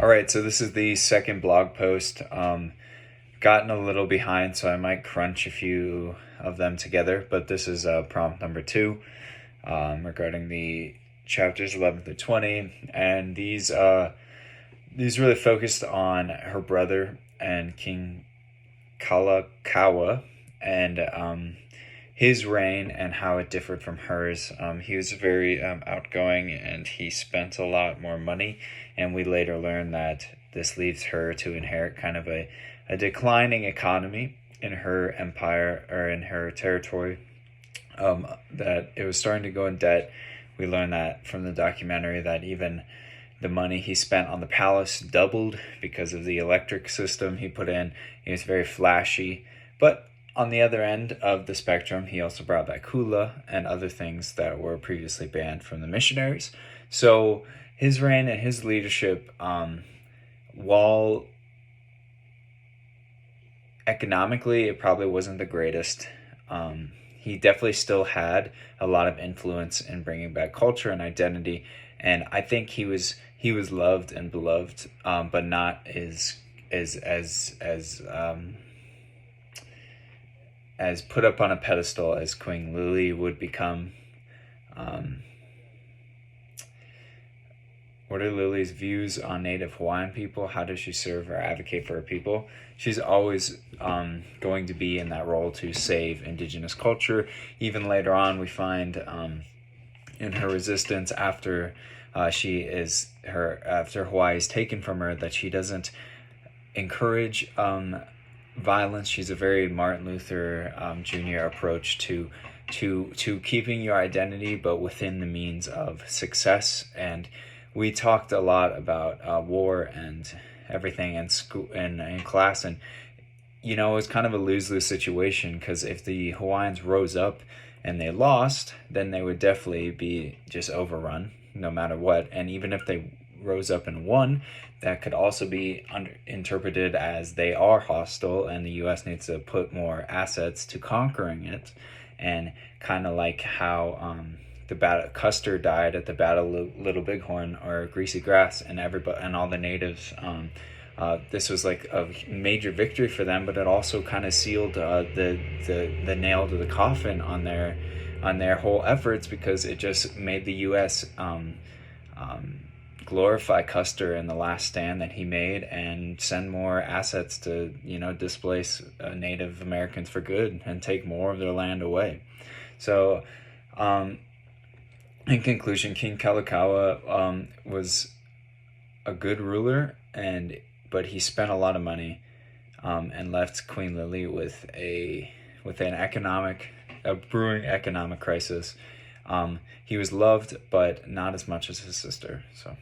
All right, so this is the second blog post. Gotten a little behind, so I might crunch a few of them together, but this is prompt number two regarding the chapters 11 through 20. And these really focused on her brother and King Kalakaua and his reign and how it differed from hers. He was very outgoing and he spent a lot more money, and we later learn that this leaves her to inherit kind of a declining economy in her empire or in her territory, that it was starting to go in debt. We learn that from the documentary that even the money he spent on the palace doubled because of the electric system he put in. It was very flashy, but on the other end of the spectrum, he also brought back hula and other things that were previously banned from the missionaries. So his reign and his leadership, while economically it probably wasn't the greatest, he definitely still had a lot of influence in bringing back culture and identity. And I think he was loved and beloved, but not as put up on a pedestal as Queen Lily would become. Um, what are Lily's views on Native Hawaiian people? How does she serve or advocate for her people? She's always going to be in that role to save indigenous culture. Even later on, we find in her resistance after after Hawaii is taken from her, that she doesn't encourage violence. She's a very Martin Luther Jr. approach to keeping your identity, but within the means of success. And we talked a lot about war and everything in school and in class, and it was kind of a lose-lose situation, because if the Hawaiians rose up and they lost, then they would definitely be just overrun no matter what. And even if they rose up and won, that could also be interpreted as they are hostile and the U.S. needs to put more assets to conquering it. And kind of like how the battle Custer died at the Battle of Little Bighorn or Greasy Grass, and everybody and all the natives. This was like a major victory for them, but it also kind of sealed the nail to the coffin on their whole efforts, because it just made the U.S. Glorify Custer in the last stand that he made and send more assets to displace Native Americans for good and take more of their land away. So in conclusion, King Kalakaua was a good ruler, but he spent a lot of money and left Queen Lily with a brewing economic crisis. He was loved, but not as much as his sister. So.